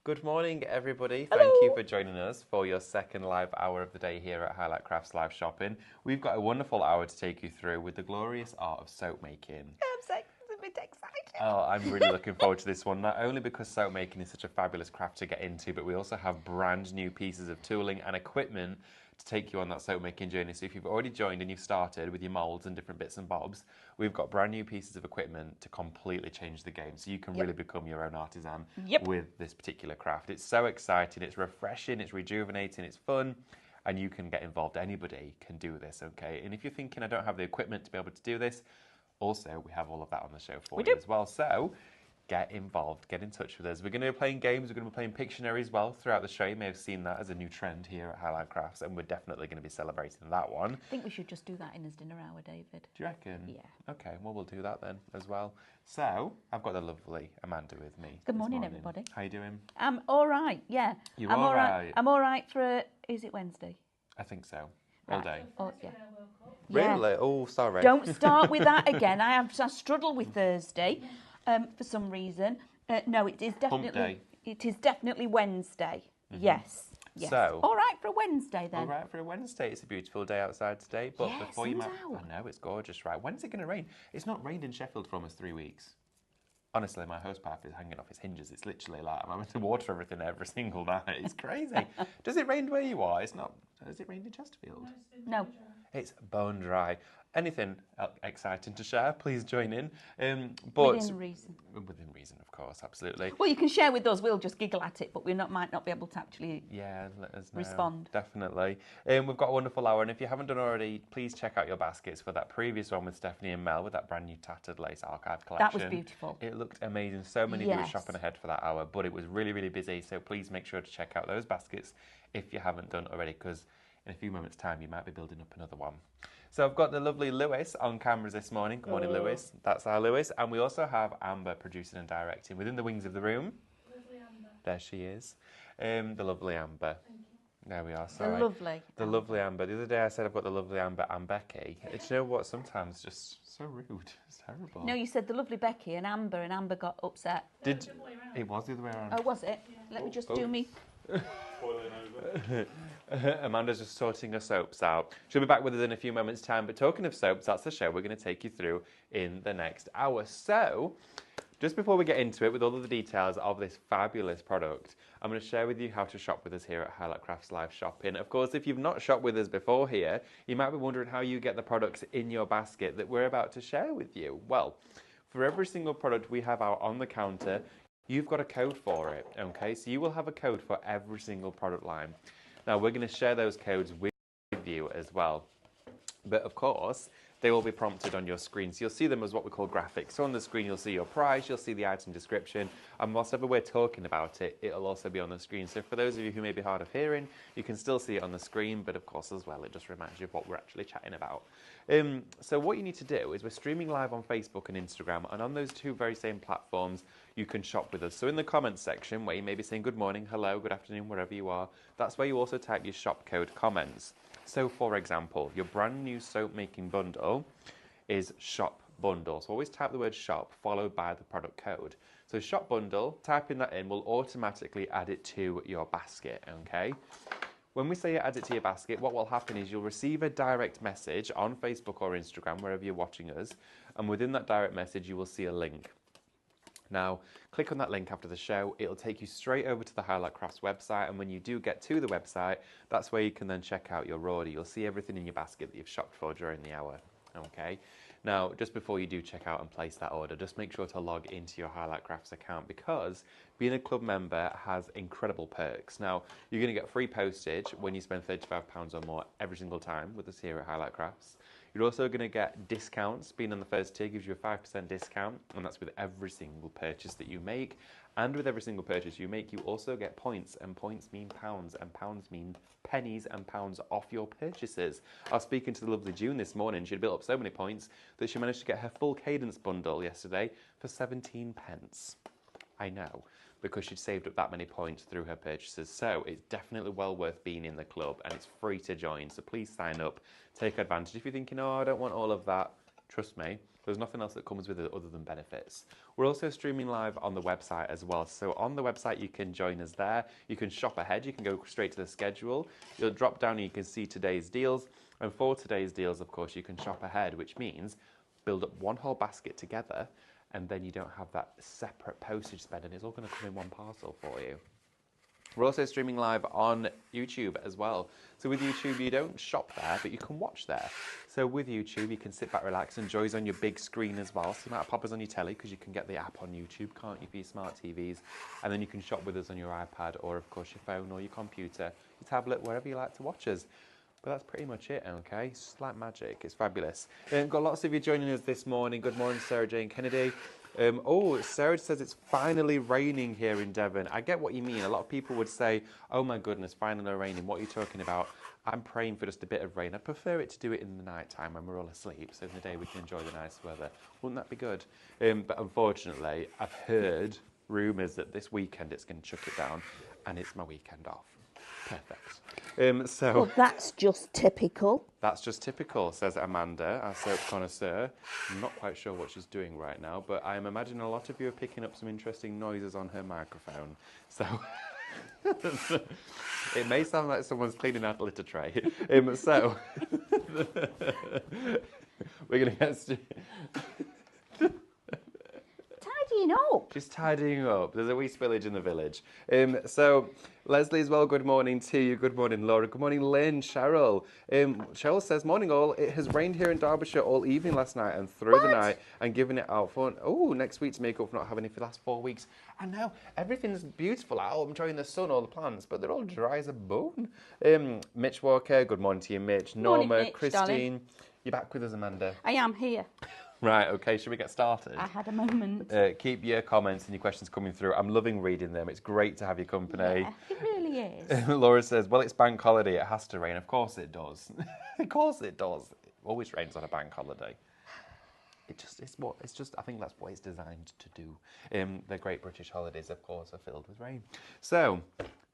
Good morning, everybody. Hello. Thank you for joining us for your second live hour of the day here at Highlight Crafts Live Shopping. We've got a wonderful hour to take you through with the glorious art of soap making. I'm so a bit excited. Oh, I'm really looking forward to this one, not only because soap making is such a fabulous craft to get into, but we also have brand new pieces of tooling and equipment to take you on that soap making journey. So if you've already joined and you've started with your moulds and different bits and bobs, we've got brand new pieces of equipment to completely change the game. So you can really become your own artisan with this particular craft. It's so exciting, it's refreshing, it's rejuvenating, it's fun, and you can get involved. Anybody can do this, okay? And if you're thinking, I don't have the equipment to be able to do this, also, we have all of that on the show for you as well. So, get involved, get in touch with us. We're going to be playing games, we're going to be playing Pictionary as well throughout the show. You may have seen that as a new trend here at Highlight Crafts, and we're definitely going to be celebrating that one. I think we should just do that in his dinner hour, David. Do you reckon? Yeah. Okay, well, we'll do that then as well. So, I've got the lovely Amanda with me. Good morning, everybody. How you doing? I'm all right, yeah. You I'm all right? I'm all right for, is it Wednesday? I think so. All day. Oh, yeah. Really? Oh, sorry. Don't start with that again. I struggle with Thursday for some reason. No, it is definitely Wednesday. Yes. Yes. So, all right for a Wednesday then. All right for a Wednesday. It's a beautiful day outside today. But Yeah, before you sun's out. I know, it's gorgeous, right? When's it going to rain? It's not rained in Sheffield for almost 3 weeks. Honestly, my hose pipe is hanging off its hinges. It's literally like I'm having to water everything every single night. It's crazy. Does it rain where you are? It's not. Has it rained in Chesterfield? No. It's bone dry. Anything exciting to share, please join in. But Within reason. Within reason, of course, absolutely. Well, you can share with us. We'll just giggle at it, but might not be able to actually Let us know. respond. Definitely. We've got a wonderful hour, and if you haven't done already, please check out your baskets for that previous one with Stephanie and Mel with that brand new tattered lace archive collection. That was beautiful. It looked amazing. So many of you were Yes. shopping ahead for that hour, but it was really, really busy. So please make sure to check out those baskets if you haven't done already, because in a few moments' time, you might be building up another one. So I've got the lovely Lewis on cameras this morning. Good morning, Lewis. That's our Lewis. And we also have Amber producing and directing within the wings of the room. Lovely Amber. There she is. The lovely Amber. Thank you. There we are. Sorry. The lovely. Lovely Amber. The other day I said I've got the lovely Amber and Becky. Do you know what? Sometimes just so rude. It's terrible. No, you said the lovely Becky and Amber got upset. Did The other way around. it was the other way around? Oh, was it? Let me just do me. Amanda's just sorting her soaps out. She'll be back with us in a few moments' time. But talking of soaps, that's the show we're going to take you through in the next hour. So, just before we get into it with all of the details of this fabulous product, I'm going to share with you how to shop with us here at Highlight Crafts Live Shopping. Of course, if you've not shopped with us before here, you might be wondering how you get the products in your basket that we're about to share with you. Well, for every single product we have out on the counter, you've got a code for it, okay? So you will have a code for every single product line. Now, we're going to share those codes with you as well. But of course, they will be prompted on your screen. So you'll see them as what we call graphics. So on the screen, you'll see your price, you'll see the item description, and whilst ever we're talking about it, it'll also be on the screen. So for those of you who may be hard of hearing, you can still see it on the screen, but of course as well, it just reminds you of what we're actually chatting about. So what you need to do is we're streaming live on Facebook and Instagram, and on those two very same platforms, you can shop with us. So in the comments section, where you may be saying good morning, hello, good afternoon, wherever you are, that's where you also type your shop code comments. So for example, your brand new soap making bundle is shop bundle. So always type the word shop followed by the product code. So shop bundle, typing that in will automatically add it to your basket, okay? When we say add it to your basket, what will happen is you'll receive a direct message on Facebook or Instagram, wherever you're watching us, and within that direct message, you will see a link. Now, click on that link after the show. It'll take you straight over to the Highlight Crafts website, and when you do get to the website, that's where you can then check out your order. You'll see everything in your basket that you've shopped for during the hour, okay? Now, just before you do check out and place that order, just make sure to log into your Highlight Crafts account, because being a club member has incredible perks. Now, you're going to get free postage when you spend £35 or more every single time with us here at Highlight Crafts. You're also going to get discounts. Being on the first tier gives you a 5% discount, and that's with every single purchase that you make. And with every single purchase you make, you also get points, and points mean pounds, and pounds mean pennies and pounds off your purchases. I was speaking to the lovely June this morning. She'd built up so many points that she managed to get her full Cadence bundle yesterday for 17 pence. I know, because she'd saved up that many points through her purchases. So it's definitely well worth being in the club, and it's free to join. So please sign up, take advantage. If you're thinking, oh, I don't want all of that, trust me, There's nothing else that comes with it other than benefits. We're also streaming live on the website as well. So on the website, you can join us there. You can shop ahead. You can go straight to the schedule. You'll drop down and you can see today's deals. And for today's deals, of course, you can shop ahead, which means build up one whole basket together, and then you don't have that separate postage spend, and it's all going to come in one parcel for you. We're also streaming live on YouTube as well. So with YouTube, you don't shop there, but you can watch there. So with YouTube, you can sit back, relax, enjoy us on your big screen as well. So you might have poppers on your telly because you can get the app on YouTube, can't you, for your smart TVs? And then you can shop with us on your iPad or, of course, your phone or your computer, your tablet, wherever you like to watch us. But that's pretty much it, okay? It's like magic. It's fabulous. Got lots of you joining us this morning. Good morning, Sarah Jane Kennedy. Sarah says it's finally raining here in Devon. I get what you mean. A lot of people would say, oh my goodness, finally raining. What are you talking about? I'm praying for just a bit of rain. I'd prefer it to do it in the night time when we're all asleep, so in the day we can enjoy the nice weather. Wouldn't that be good? But unfortunately, I've heard rumours that this weekend it's going to chuck it down, and it's my weekend off. Perfect. Well, that's just typical. That's just typical, says Amanda, our soap connoisseur. I'm not quite sure what she's doing right now, but I'm imagining a lot of you are picking up some interesting noises on her microphone. So it may sound like someone's cleaning out a litter tray. So we're going to get... Tidying up. She's tidying up. There's a wee spillage in the village. So Leslie as well, good morning to you. Good morning, Laura. Good morning, Lynn, Cheryl. Cheryl says, morning all. It has rained here in Derbyshire all evening last night and through the night, and giving it out for, next week to make up for not having it for the last 4 weeks. And now everything's beautiful out. I'm enjoying the sun, all the plants, but they're all dry as a bone. Mitch Walker, good morning to you, Mitch. Norma, morning, Mitch, Christine. darling. You're back with us, Amanda. I am here. Right, okay, should we get started? I had a moment. Keep your comments and your questions coming through. I'm loving reading them. It's great to have your company. Yeah, it really is. Laura says, well, it's bank holiday. It has to rain. Of course it does. Of course it does. It always rains on a bank holiday. I think that's what it's designed to do. The great British holidays, of course, are filled with rain. So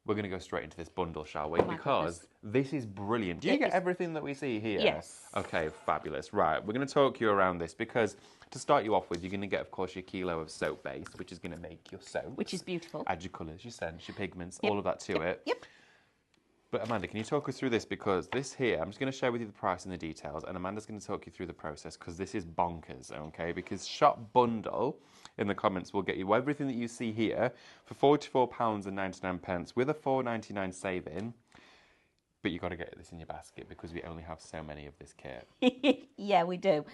we're going to go straight into this bundle, shall we? Because this is brilliant. Do you get everything that we see here? Yes. Okay, fabulous. Right, we're going to talk you around this because to start you off with, you're going to get, of course, your kilo of soap base, which is going to make your soap. Which is beautiful. Add your colours, your scents, your pigments, all of that to it. Yep. But Amanda, can you talk us through this? Because this here, I'm just going to share with you the price and the details, and Amanda's going to talk you through the process because this is bonkers, okay? Because Shop Bundle in the comments will get you everything that you see here for £44.99 with a £4.99 saving. But you've got to get this in your basket because we only have so many of this kit. Yeah, we do.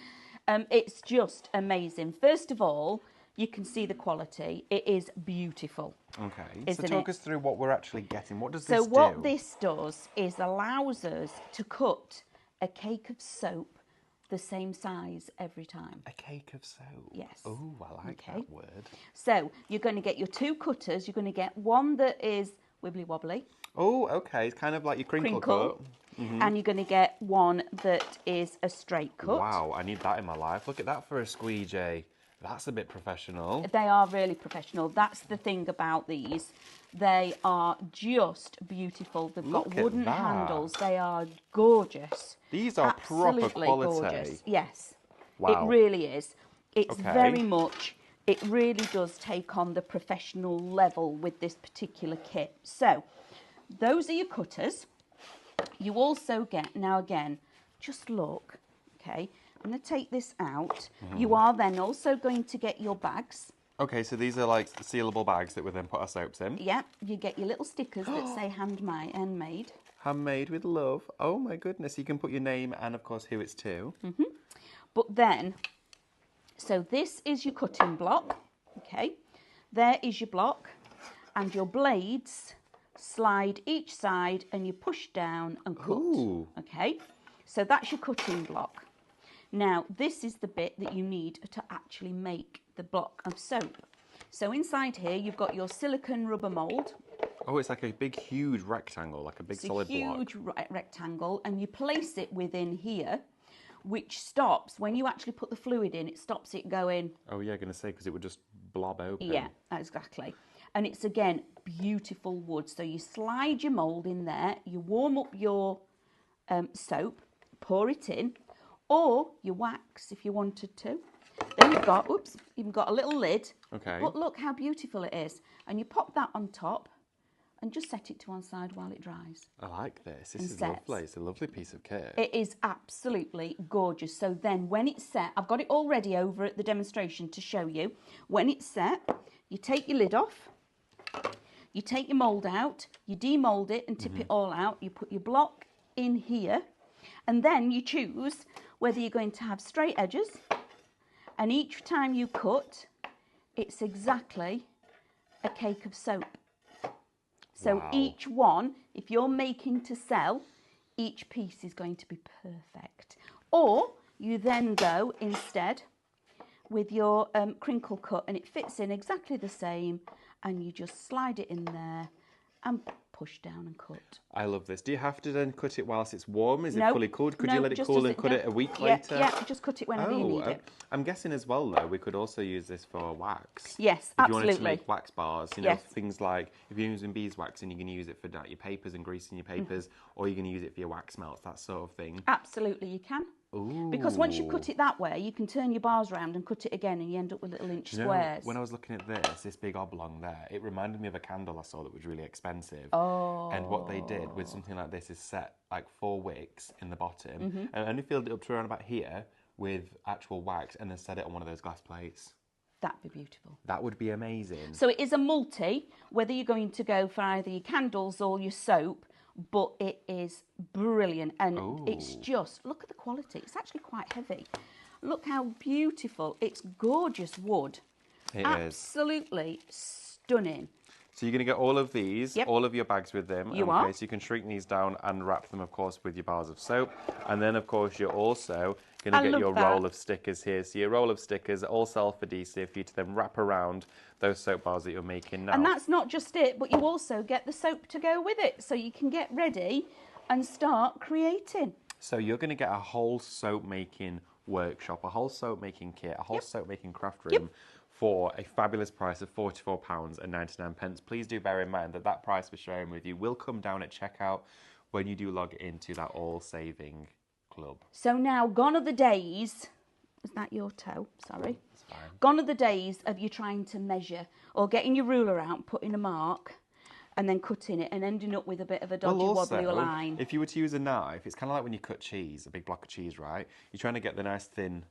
It's just amazing. First of all, you can see the quality. It is beautiful. Okay, so talk us through what we're actually getting. What does this do? So what this does is allows us to cut a cake of soap the same size every time. A cake of soap? Yes. Oh, I like that word. So you're going to get your two cutters. You're going to get one that is wibbly wobbly. Oh, okay. It's kind of like your crinkle cut. Mm-hmm. And you're going to get one that is a straight cut. Wow, I need that in my life. Look at that for a squeegee. That's a bit professional. They are really professional. That's the thing about these. They are just beautiful. They've got wooden handles. They are gorgeous. These are proper quality. Gorgeous. Yes. Wow. It really is. It's very much, it really does take on the professional level with this particular kit. So, those are your cutters. You also get, now again, just look, okay, I'm going to take this out. Mm-hmm. You are then also going to get your bags. Okay, so these are like sealable bags that we then put our soaps in. Yeah, you get your little stickers that say handmade. Handmade with love. Oh my goodness, you can put your name and of course who it's to. Mm-hmm. But then, so this is your cutting block, okay. There is your block and your blades slide each side and you push down and cut. Ooh. Okay, so that's your cutting block. Now this is the bit that you need to actually make the block of soap. So inside here you've got your silicone rubber mould. Oh, it's like a big huge rectangle, like a big solid block. It's a huge rectangle, and you place it within here, which stops, when you actually put the fluid in, it stops it going. Oh yeah, I'm going to say, because it would just blob open. Yeah, exactly. And it's, again, beautiful wood. So you slide your mould in there, you warm up your soap, pour it in, or your wax if you wanted to. Then you've got, oops, you've got a little lid. Okay. But look how beautiful it is. And you pop that on top and just set it to one side while it dries. I like this. This And is sets. lovely. It's a lovely piece of kit. It is absolutely gorgeous. So then when it's set, I've got it all ready over at the demonstration to show you. When it's set, you take your lid off, you take your mould out, you demould it and tip it all out. You put your block in here, and then you choose whether you're going to have straight edges, and each time you cut, it's exactly a cake of soap. So Wow. each one, if you're making to sell, each piece is going to be perfect. Or you then go instead with your crinkle cut, and it fits in exactly the same, and you just slide it in there and push down and cut. I love this. Do you have to then cut it whilst it's warm? Is it No, fully cooled? Could no, you let it just cool as and cut no. it a week Yeah, later? Yeah, just cut it whenever you need it. I'm guessing as well though, we could also use this for wax. Yes, If you wanted to absolutely. make wax bars, you know, Yes. things like if you're using beeswax and you're going to use it for like, your papers and greasing your papers, or you're going to use it for your wax melts, that sort of thing. Absolutely, you can. Ooh. Because once you cut it that way, you can turn your bars around and cut it again, and you end up with little inch Do you know, squares. when I was looking at this big oblong there, it reminded me of a candle I saw that was really expensive. Oh. And what they did with something like this is set like 4 wicks in the bottom Mm-hmm. and only filled it up to around about here with actual wax and then set it on one of those glass plates. That'd be beautiful. That would be amazing. So it is a multi, whether you're going to go for either your candles or your soap, but it is brilliant. And it's Ooh. just, look at the quality. It's actually quite heavy. Look how beautiful. It's gorgeous wood. It is. Absolutely stunning. So you're going to get all of these, Yep. all of your bags with them. You okay, are. So you can shrink these down and wrap them, of course, with your bars of soap. And then, of course, you're also going to I get love your that. roll of stickers here. So your roll of stickers, all self-adhesive for you to then wrap around those soap bars that you're making now. And that's not just it, but you also get the soap to go with it. So you can get ready and start creating. So you're going to get a whole soap making workshop, a whole soap making kit, a whole soap making craft room for a fabulous price of £44.99. Please do bear in mind that that price we're sharing with you will come down at checkout when you do log into that all saving club. So now, gone are the days. Is that your toe? Sorry. It's fine. Gone are the days of you trying to measure or getting your ruler out, putting a mark, and then cutting it and ending up with a bit of a dodgy, wobbly line. If you were to use a knife, it's kind of like when you cut cheese, a big block of cheese, right? You're trying to get the nice thin,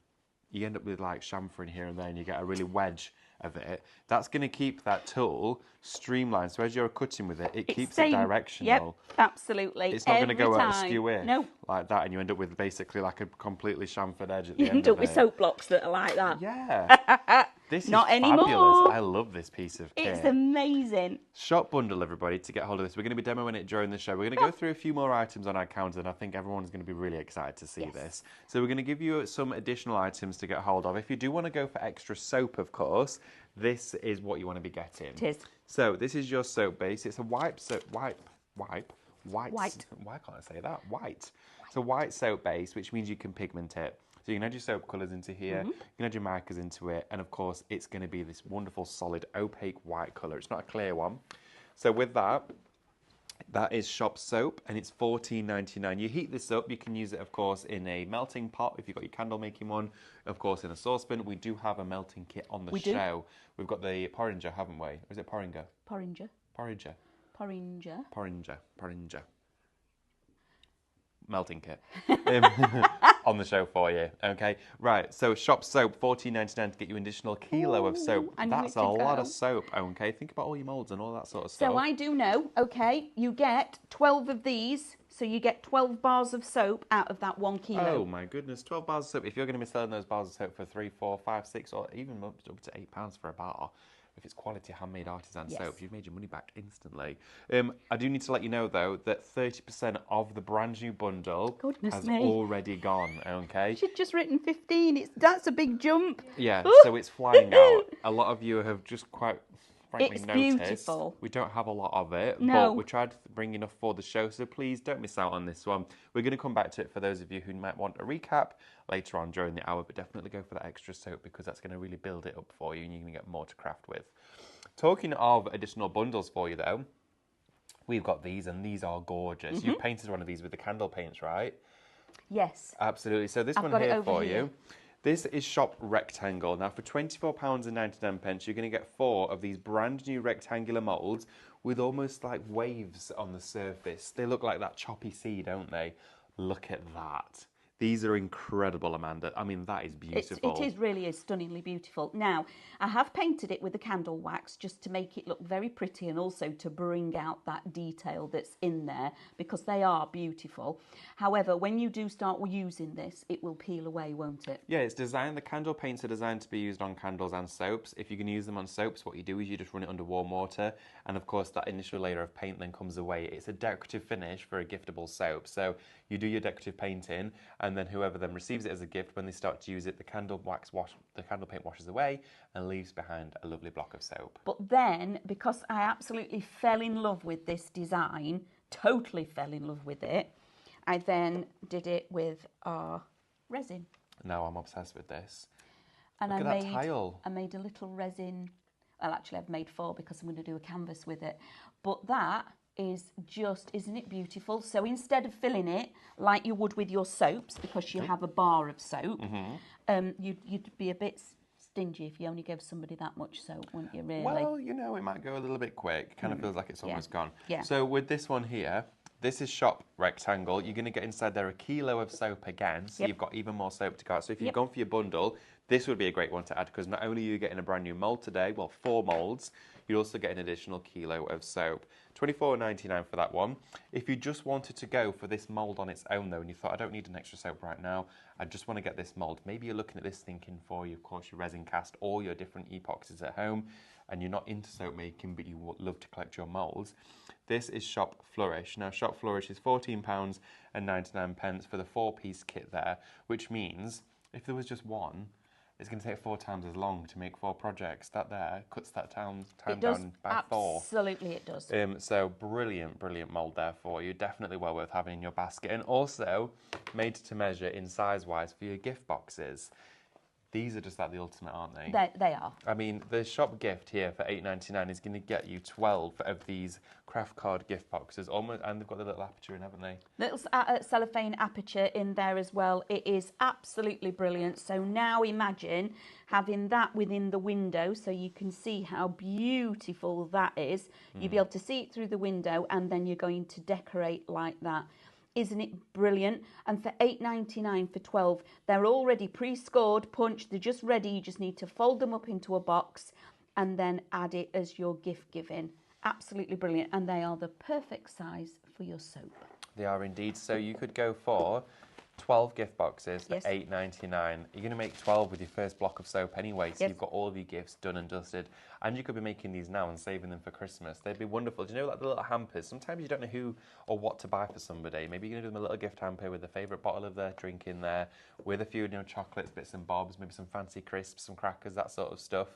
you end up with like chamfer in here and there, and you get a really wedge of it. That's going to keep that tool streamlined. So as you're cutting with it, it keeps it directional. Yep, absolutely. It's not going to go Every out time. askew No, like that, and you end up with basically like a completely chamfered edge at the you end end of up with it. soap blocks that are like that. Yeah. This Not is anymore. fabulous. I love this piece of kit. It's amazing. Shop bundle, everybody, to get hold of this. We're going to be demoing it during the show. We're going to go through a few more items on our counter, and I think everyone's going to be really excited to see Yes. this. So we're going to give you some additional items to get hold of. If you do want to go for extra soap, of course, this is what you want to be getting. It is. So this is your soap base. It's a white soap, white. White. Why can't I say that? White. It's a white soap base, which means you can pigment it. So you can add your soap colours into here, you can add your markers into it, and of course it's going to be this wonderful solid opaque white colour. It's not a clear one. So with that, that is Shop Soap, and it's $14.99. You heat this up, you can use it of course in a melting pot if you've got your candle making one, of course in a saucepan. We do have a melting kit on the show. We've got the porringer, haven't we? Or is it porringer? Porringer. Porringer. Porringer. Porringer. Melting kit on the show for you. Okay, right. So Shop Soap, $14.99 to get you an additional kilo of soap. I need That's to a lot go. of soap. Okay, think about all your moulds and all that sort of stuff. So I do know, okay, you get 12 of these, so you get 12 bars of soap out of that 1 kilo. Oh my goodness, 12 bars of soap. If you're going to be selling those bars of soap for £3, £4, £5, £6, or even up to £8 for a bar, if it's quality handmade artisan Yes. soap, you've made your money back instantly. I do need to let you know though that 30% of the brand new bundle Goodness has me. already gone. Okay. She'd just written 15. That's a big jump. Yeah, so it's flying out. A lot of you have just quite frankly It's noticed. beautiful. We don't have a lot of it, No. but we tried to bring enough for the show, so please don't miss out on this one. We're going to come back to it for those of you who might want a recap later on during the hour, but definitely go for that extra soap because that's going to really build it up for you and you're going to get more to craft with. Talking of additional bundles for you though, we've got these and these are gorgeous. You've painted one of these with the candle paints, right? Yes. Absolutely. So this I've one got it here over for here. you. This is Shop Rectangle. Now for £24.99, you're going to get 4 of these brand new rectangular moulds with almost like waves on the surface. They look like that choppy sea, don't they? Look at that. These are incredible, Amanda. I mean, that is beautiful. It really is stunningly beautiful. Now, I have painted it with the candle wax just to make it look very pretty and also to bring out that detail that's in there because they are beautiful. However, when you do start using this, it will peel away, won't it? Yeah, it's designed, the candle paints are designed to be used on candles and soaps. If you can use them on soaps, what you do is you just run it under warm water. And of course, that initial layer of paint then comes away. It's a decorative finish for a giftable soap. So you do your decorative painting, and then whoever then receives it as a gift, when they start to use it, the candle paint washes away and leaves behind a lovely block of soap. But then, because I absolutely fell in love with this design, totally fell in love with it, I then did it with our resin. Now I'm obsessed with this. And Look at that tile. I made a little resin. Well, actually, I've made 4 because I'm going to do a canvas with it. But that is just, isn't it beautiful? So instead of filling it like you would with your soaps, because you have a bar of soap, you'd be a bit stingy if you only gave somebody that much soap, wouldn't you, really? Well, you know, it might go a little bit quick. It kind of feels like it's almost gone. Yeah. So with this one here, this is Shop Rectangle. You're going to get inside there a kilo of soap again, so you've got even more soap to go out. So if you've gone for your bundle, this would be a great one to add because not only are you getting a brand new mould today, well, 4 moulds, you'd also get an additional kilo of soap. £24.99 for that one. If you just wanted to go for this mould on its own though, and you thought, I don't need an extra soap right now, I just want to get this mould, maybe you're looking at this thinking for, of course, your resin cast or your different epoxies at home, and you're not into soap making, but you would love to collect your moulds, this is Shop Flourish. Now, Shop Flourish is £14.99 for the 4-piece kit there, which means if there was just one, it's going to take 4 times as long to make 4 projects. That there cuts that time down by 4. Absolutely, it does. So brilliant, brilliant mould there for you. Definitely well worth having in your basket. And also made to measure in size-wise for your gift boxes. These are just like the ultimate, aren't they? They are. I mean, the shop gift here for £8.99 is going to get you 12 of these craft card gift boxes, almost, and they've got the little aperture in, haven't they? Little cellophane aperture in there as well. It is absolutely brilliant. So now imagine having that within the window so you can see how beautiful that is. You'll be able to see it through the window and then you're going to decorate like that. Isn't it brilliant? And for £8.99 for 12, they're already pre-scored, punched, they're just ready. You just need to fold them up into a box and then add it as your gift giving. Absolutely brilliant. And they are the perfect size for your soap. They are indeed. So you could go for 12 gift boxes for Yes. £8.99. You're going to make 12 with your first block of soap anyway, so Yes. you've got all of your gifts done and dusted. And you could be making these now and saving them for Christmas. They'd be wonderful. Do you know, like the little hampers? Sometimes you don't know who or what to buy for somebody. Maybe you're going to do them a little gift hamper with a favourite bottle of their drink in there, with a few, you know, chocolates, bits and bobs, maybe some fancy crisps, some crackers, that sort of stuff.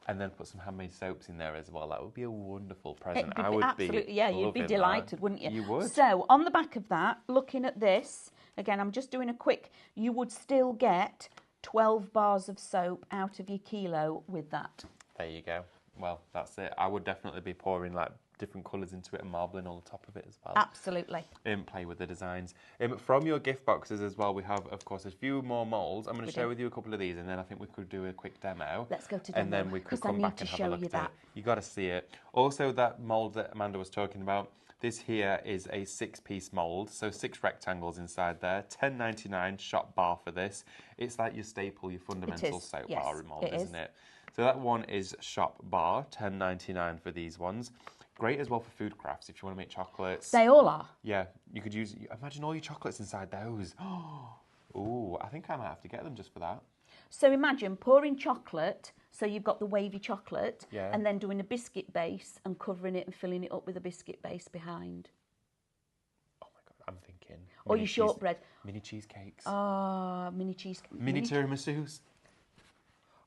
And then put some handmade soaps in there as well. That would be a wonderful present. I would absolutely, yeah, you'd be delighted, wouldn't you? You would. So on the back of that, looking at this, again, I'm just doing a quick, you would still get 12 bars of soap out of your kilo with that. There you go. Well, that's it. I would definitely be pouring like different colours into it and marbling on the top of it as well. Absolutely. Play with the designs. From your gift boxes as well, we have, of course, a few more moulds. I'm going to share with you a couple of these, and then I think we could do a quick demo. Let's go to demo. And then we could 'cause I come need back to and have show a look you at that. it. You got to see it. Also, that mould that Amanda was talking about, this here is a 6-piece mould, so 6 rectangles inside there. £10.99 shop bar for this. It's like your staple, your fundamental soap bar mould, isn't it? So that one is shop bar, £10.99 for these ones. Great as well for food crafts if you want to make chocolates. They all are. Yeah, you could use, imagine all your chocolates inside those. Oh, I think I might have to get them just for that. So imagine pouring chocolate, so you've got the wavy chocolate, Yeah. and then doing a biscuit base and covering it and filling it up with a biscuit base behind. Oh my God, I'm thinking. Or your shortbread. Mini cheesecakes. Mini cheesecake. Mini tiramisus.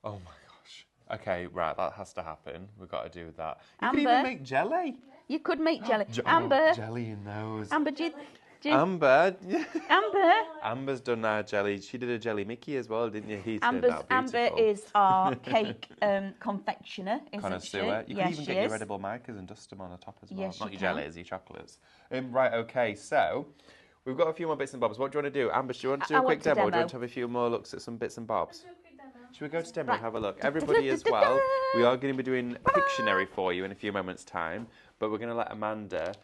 Oh my gosh. Okay, right, that has to happen. We've got to do that. You could even Amber. make jelly. You could make jelly. Oh, Amber. jelly in those. Amber, Amber. Amber. Amber's done our jelly. She did a jelly Mickey as well, didn't you? He turned out Amber beautiful. is our cake confectioner, isn't Connoisseur. she? You Yes, can even she get is. your edible markers and dust them on the top as well. Yes, Not you your can. jellies, your chocolates. Right, okay, so We've got a few more bits and bobs. What do you want to do? Amber, do you want to do I a quick want to demo? Do you demo. want to have a few more looks at some bits and bobs? Should we go to demo Right. and have a look? Everybody as well, we are going to be doing Pictionary for you in a few moments' time, but we're going to let Amanda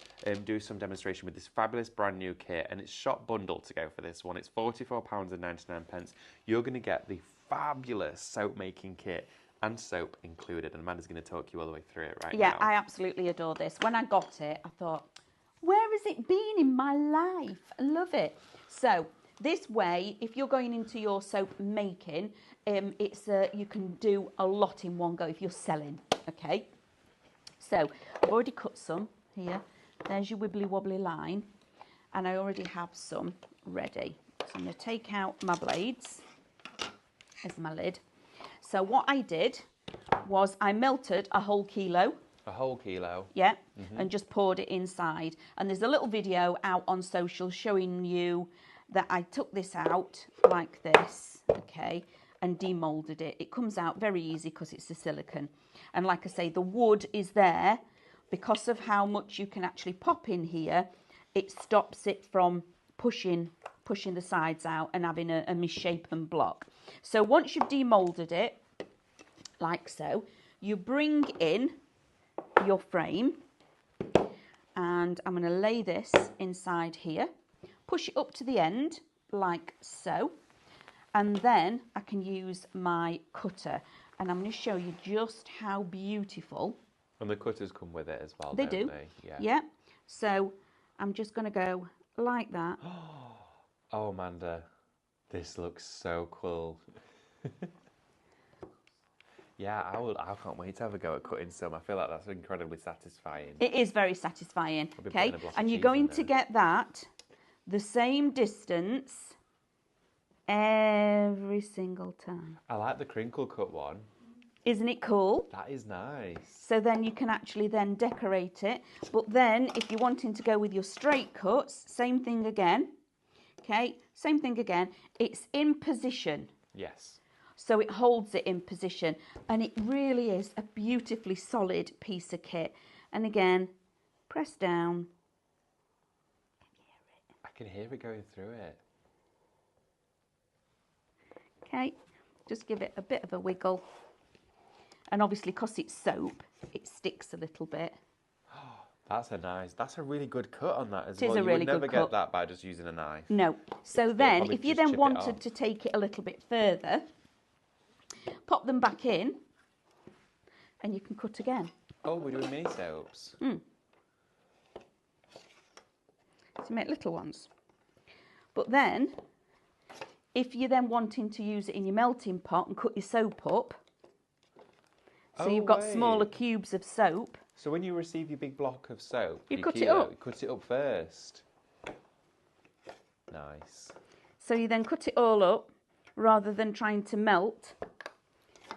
do some demonstration with this fabulous brand new kit, and it's shop bundled to go for this one. It's £44.99. You're going to get the fabulous soap making kit and soap included, and Amanda's going to talk you all the way through it right now. Yeah, I absolutely adore this. When I got it, I thought, where has it been in my life? I love it. So this way, if you're going into your soap making, you can do a lot in one go if you're selling, okay? So I've already cut some here. There's your wibbly wobbly line, and I already have some ready. So I'm going to take out my blades. There's my lid. So what I did was I melted a whole kilo. A whole kilo? Yeah, and just poured it inside. And there's a little video out on social showing you that I took this out like this, okay, and demolded it. It comes out very easy because it's a silicone. And like I say, the wood is there because of how much you can actually pop in here. It stops it from pushing the sides out and having a misshapen block. So once you've demolded it, like so, you bring in your frame, and I'm going to lay this inside here, push it up to the end like so, and then I can use my cutter, and I'm going to show you just how beautiful. And the cutters come with it as well, They don't do. they? Yeah. Yeah. So I'm just going to go like that. Oh, Amanda, this looks so cool. Yeah, I can't wait to have a go at cutting some. I feel like that's incredibly satisfying. It is very satisfying. I'll be Okay, putting a block of and you're cheese going in to there. get that the same distance every single time. I like the crinkle cut one. Isn't it cool? That is nice. So then you can actually then decorate it. But then if you're wanting to go with your straight cuts, same thing again. Okay, same thing again. It's in position. Yes. So it holds it in position, and it really is a beautifully solid piece of kit. And again, press down. I can hear it going through it. Okay, just give it a bit of a wiggle. And obviously, because it's soap, it sticks a little bit. That's a really good cut on that as It is well. a really You would never good get cut. that by just using a knife. No. So then, probably if you just then chip it wanted off. to take it a little bit further, pop them back in, and you can cut again. Oh, we're doing mini soaps. To make little ones. But then, if you're then wanting to use it in your melting pot and cut your soap up, so you've got smaller wait. cubes of soap, So when you receive your big block of soap, You your cut it kilo, up. You cut it up first. Nice. so you then cut it all up rather than trying to melt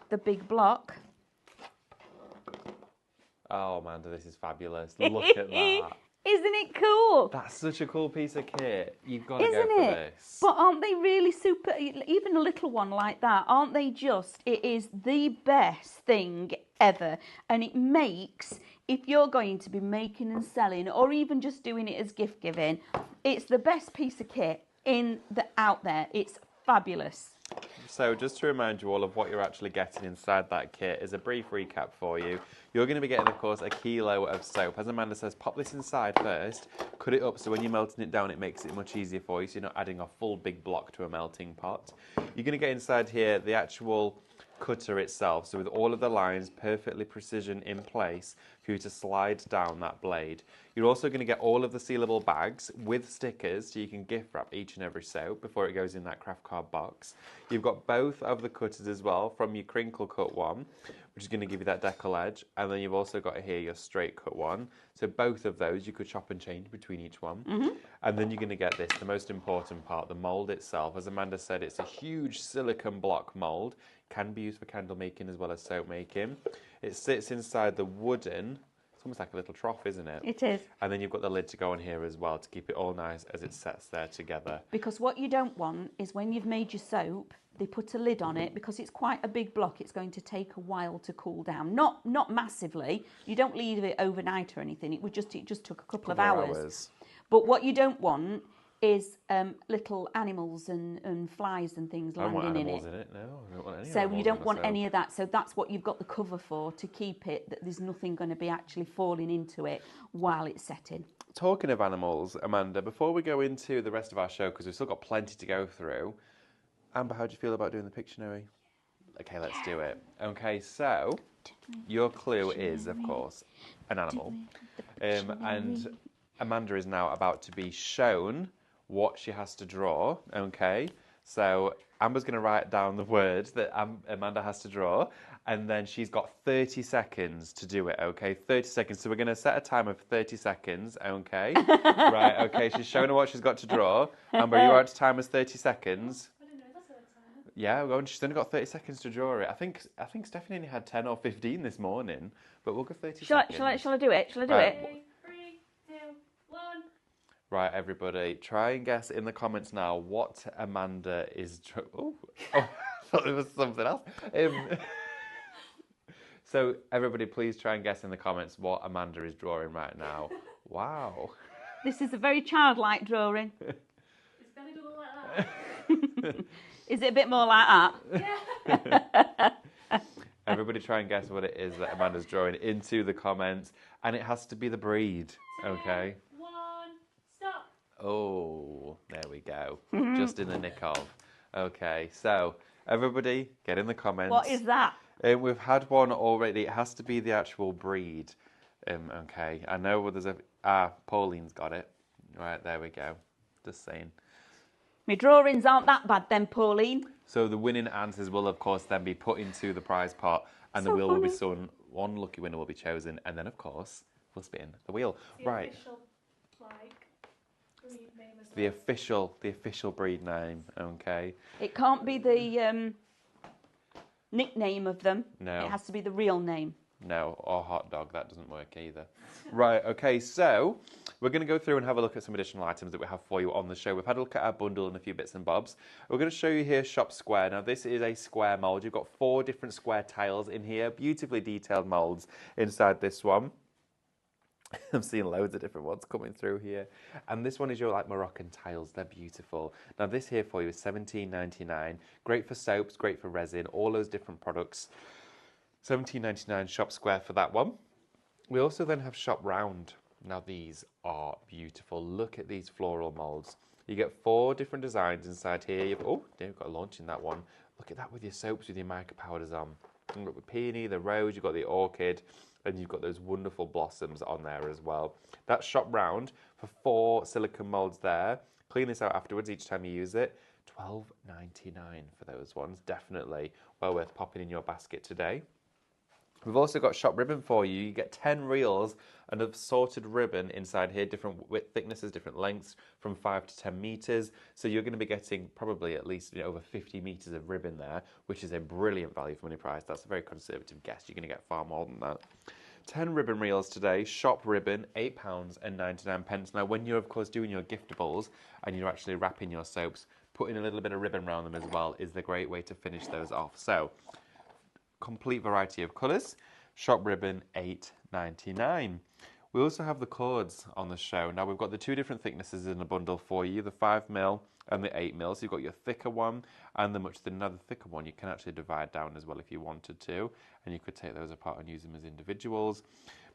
the big block. Oh, Amanda, this is fabulous. Look at that. Isn't it cool? That's such a cool piece of kit. You've got to Isn't go for it? this. But aren't they really super? Even a little one like that, aren't they just? It is the best thing ever. And it makes, if you're going to be making and selling, or even just doing it as gift giving, it's the best piece of kit out there. It's fabulous. So just to remind you all of what you're actually getting inside that kit is a brief recap for you. You're going to be getting, of course, a kilo of soap. As Amanda says, pop this inside first, cut it up so when you're melting it down, it makes it much easier for you, so you're not adding a full big block to a melting pot. You're going to get inside here the actual cutter itself, so with all of the lines perfectly precision in place for you to slide down that blade. You're also going to get all of the sealable bags with stickers so you can gift wrap each and every soap before it goes in that craft card box. You've got both of the cutters as well, from your crinkle cut one, which is going to give you that decal edge, and then you've also got here your straight cut one. So both of those you could chop and change between each one. And then you're going to get this, the most important part, the mould itself. As Amanda said, it's a huge silicone block mould. Can be used for candle making as well as soap making. It sits inside the wooden, it's almost like a little trough, isn't it? It is. And then you've got the lid to go on here as well to keep it all nice as it sets there together. Because what you don't want is when you've made your soap, they put a lid on it because it's quite a big block. It's going to take a while to cool down. Not massively. You don't leave it overnight or anything. It just took a couple of hours. But what you don't want is little animals and flies and things I don't want landing animals in it. in it. No, I don't want any So animals you in don't my want soap. any of that. So that's what you've got the cover for, to keep it that there's nothing going to be actually falling into it while it's setting. Talking of animals, Amanda, before we go into the rest of our show, because we've still got plenty to go through, Amber, how do you feel about doing the Pictionary? Okay, let's do it. Okay, so your clue is, of course, an animal. And Amanda is now about to be shown what she has to draw. Okay, so Amber's going to write down the words that Amanda has to draw, and then she's got 30 seconds to do it. Okay, 30 seconds. So we're going to set a timer for 30 seconds. Okay, right. Okay, she's shown her what she's got to draw. Amber, you want to time us 30 seconds? Yeah, we're going. She's only got 30 seconds to draw it. I think Stephanie only had 10 or 15 this morning, but we'll go 30 seconds. Shall I do it? Shall I do Right. it? 3, 2, 1. Right, everybody, try and guess in the comments now what Amanda is. Oh, I thought it was something else. So, everybody, please try and guess in the comments what Amanda is drawing right now. Wow. This is a very childlike drawing. It's going to go like that. Is it a bit more like that? Yeah. Everybody, try and guess what it is that Amanda's drawing into the comments, and it has to be the breed. Okay. 1, stop. Oh, there we go. Just in the nick of. Okay, so everybody, get in the comments. What is that? We've had one already. It has to be the actual breed. Okay, I know there's a. Pauline's got it. Right, there we go. Just saying. My drawings aren't that bad then, Pauline. So the winning answers will, of course, then be put into the prize pot, and the So wheel will be funny. spun. One lucky winner will be chosen, and then, of course, we'll spin the wheel. The Right. official, like, breed name as The well. official breed name. Okay. It can't be the nickname of them. No. It has to be the real name. No, or hot dog, that doesn't work either. Right, okay, so we're going to go through and have a look at some additional items that we have for you on the show. We've had a look at our bundle and a few bits and bobs. We're going to show you here Shop Square. Now, this is a square mould. You've got 4 different square tiles in here, beautifully detailed moulds inside this one. I'm seeing loads of different ones coming through here. And this one is your like Moroccan tiles. They're beautiful. Now, this here for you is $17.99. Great for soaps, great for resin, all those different products. $17.99 Shop Square for that one. We also then have Shop Round. Now these are beautiful. Look at these floral moulds. You get 4 different designs inside here. You've got a launch in that one. Look at that with your soaps with your mica powders on. You've got the peony, the rose, you've got the orchid, and you've got those wonderful blossoms on there as well. That's Shop Round for 4 silicone moulds there. Clean this out afterwards each time you use it. $12.99 for those ones. Definitely well worth popping in your basket today. We've also got Shop Ribbon for you. You get 10 reels and a sorted ribbon inside here, different width thicknesses, different lengths, from 5 to 10 metres. So you're going to be getting probably at least over 50 metres of ribbon there, which is a brilliant value for money price. That's a very conservative guess. You're going to get far more than that. 10 ribbon reels today, Shop Ribbon, £8.99. Now, when you're, of course, doing your giftables and you're actually wrapping your soaps, putting a little bit of ribbon around them as well is the great way to finish those off. So, complete variety of colours. Shop Ribbon, $8.99. We also have the cords on the show. Now we've got the 2 different thicknesses in a bundle for you, the 5mm and the 8mm. So you've got your thicker one and the much thinner, the thicker one. You can actually divide down as well if you wanted to, and you could take those apart and use them as individuals.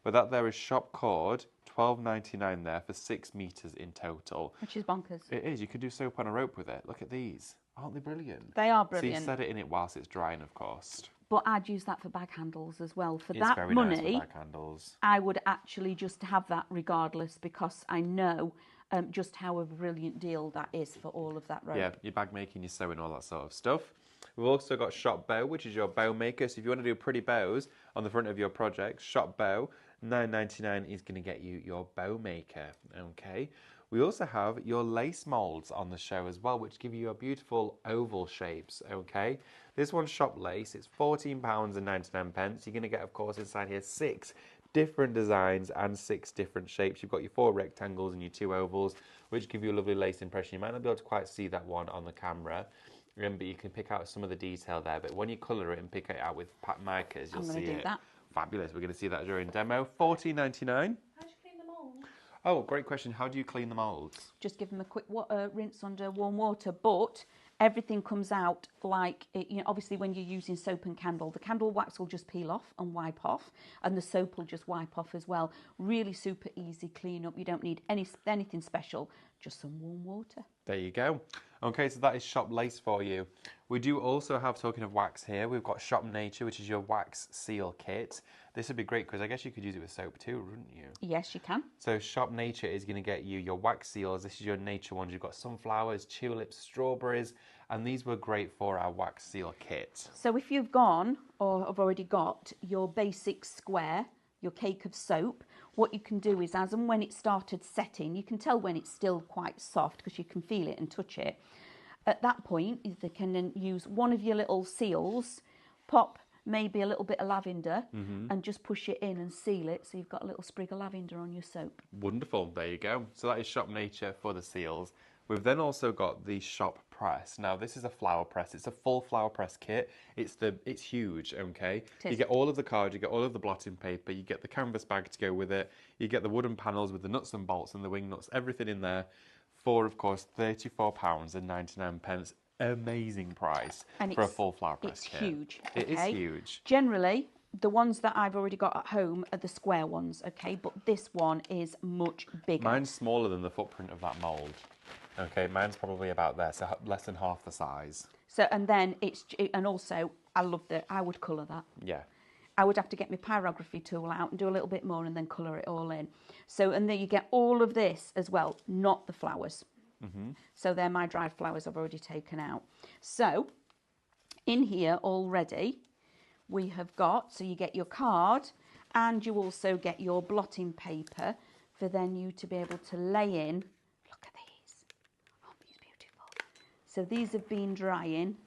But that there is Shop Cord, $12.99 there for 6 metres in total. Which is bonkers. It is. You could do soap on a rope with it. Look at these. Aren't they brilliant? They are So brilliant. you set it in it whilst it's drying, of course. But I'd use that for bag handles as well. For It's that very money, nice for bag handles. I would actually just have that regardless, because I know just how a brilliant deal that is for all of that rope. Yeah, your bag making, your sewing, all that sort of stuff. We've also got Shop Bow, which is your bow maker. So if you want to do pretty bows on the front of your project, Shop Bow, $9.99 is going to get you your bow maker. Okay. We also have your lace molds on the show as well, which give you your beautiful oval shapes. Okay. This one's Shop Lace. It's £14.99. You're going to get, of course, inside here 6 different designs and 6 different shapes. You've got your 4 rectangles and your 2 ovals, which give you a lovely lace impression. You might not be able to quite see that one on the camera, but you can pick out some of the detail there. But when you colour it and pick it out with micas, you'll see it. That. Fabulous. We're going to see that during demo. $14.99. How do you clean them all? Oh, great question. How do you clean the moulds? Just give them a quick rinse under warm water, but everything comes out like, obviously when you're using soap and candle, the candle wax will just peel off and wipe off, and the soap will just wipe off as well. Really super easy clean up. You don't need anything special, just some warm water. There you go. Okay, so that is Shop Lace for you. We do also have, talking of wax here, we've got Shop Nature, which is your wax seal kit. This would be great because I guess you could use it with soap too, wouldn't you? Yes, you can. So Shop Nature is going to get you your wax seals. This is your nature ones. You've got sunflowers, tulips, strawberries, and these were great for our wax seal kit. So if you've gone or have already got your basic square, your cake of soap, what you can do is, as and when it started setting, you can tell when it's still quite soft because you can feel it and touch it. At that point, you can then use one of your little seals, pop maybe a little bit of lavender and just push it in and seal it, so you've got a little sprig of lavender on your soap. Wonderful, there you go. So that is Shop Nature for the seals. We've then also got the Shop Press. Now this is a flower press. It's a full flower press kit. It's huge, okay? You get all of the cards, you get all of the blotting paper, you get the canvas bag to go with it, you get the wooden panels with the nuts and bolts and the wing nuts, everything in there for, of course, £34.99. Amazing price for a full flower press kit. It's huge. It is huge. Generally, the ones that I've already got at home are the square ones, okay? But this one is much bigger. Mine's smaller than the footprint of that mould. Okay, mine's probably about there, so less than half the size. So, and then and also, I would colour that. Yeah. I would have to get my pyrography tool out and do a little bit more and then colour it all in. So, and then you get all of this as well, not the flowers. So they're my dried flowers I've already taken out. So, in here already, we have got, so you get your card and you also get your blotting paper for then you to be able to lay in. Look at these. Aren't these beautiful? So these have been drying.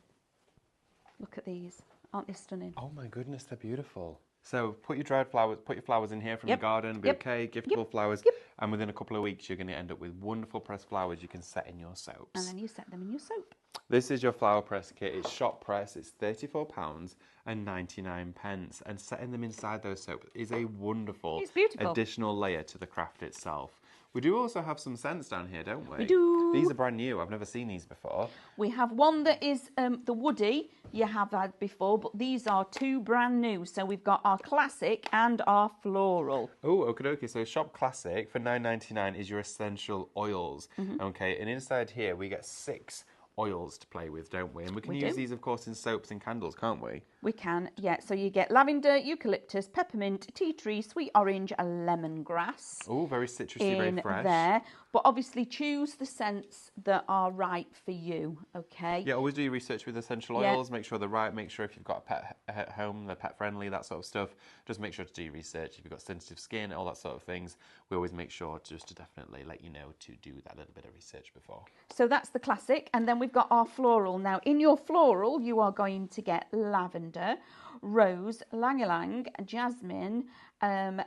Look at these. Aren't they stunning? Oh my goodness, they're beautiful. So put your dried flowers, put your flowers in here from the garden, bouquet, giftable flowers, and within a couple of weeks you're going to end up with wonderful pressed flowers you can set in your soaps. And then you set them in your soap. This is your flower press kit. It's Shop Press. It's £34.99, and setting them inside those soaps is a wonderful additional layer to the craft itself. We do also have some scents down here, don't we? We do. These are brand new. I've never seen these before. We have one that is the woody you have had before, but these are two brand new. So we've got our classic and our floral. Oh, okay. So Shop Classic for £9.99 is your essential oils. Okay, and inside here we get 6 oils to play with, don't we? And we can use these, of course, in soaps and candles, can't we? We can, yeah. So you get lavender, eucalyptus, peppermint, tea tree, sweet orange, and lemongrass. Oh, very citrusy, very fresh. There, but obviously choose the scents that are right for you. Okay. Yeah, always do your research with essential oils. Make sure they're right. Make sure if you've got a pet at home, they're pet friendly, that sort of stuff. Just make sure to do your research. If you've got sensitive skin, all that sort of things, we always make sure just to definitely let you know to do that little bit of research before. So that's the classic, and then we've got our floral. Now, in your floral, you are going to get lavender, rose, ylang-ylang, jasmine,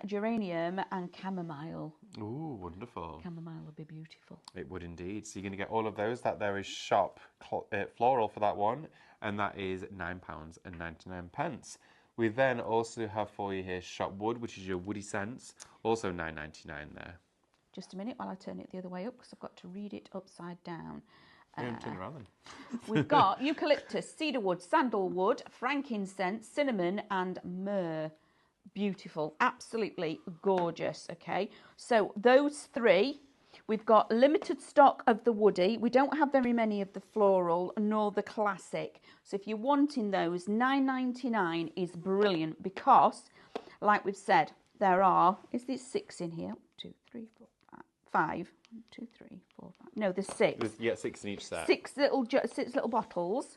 geranium, and chamomile. Ooh, wonderful. Chamomile would be beautiful. It would indeed. So you're going to get all of those. That there is Shop Floral for that one, and that is £9.99. We then also have for you here Shop Wood, which is your woody scents, also £9.99 there. Just a minute while I turn it the other way up because I've got to read it upside down. Turn around then. We've got eucalyptus, cedarwood, sandalwood, frankincense, cinnamon, and myrrh. Beautiful, absolutely gorgeous. Okay, so those 3. We've got limited stock of the woody. We don't have very many of the floral nor the classic. So if you're wanting those, £9.99 is brilliant because, like we've said, there are, is there 6 in here? 2, 3, 4, 5. 1, 2, 3, 4, 5. No, there's 6. You get 6 in each set. 6 little bottles.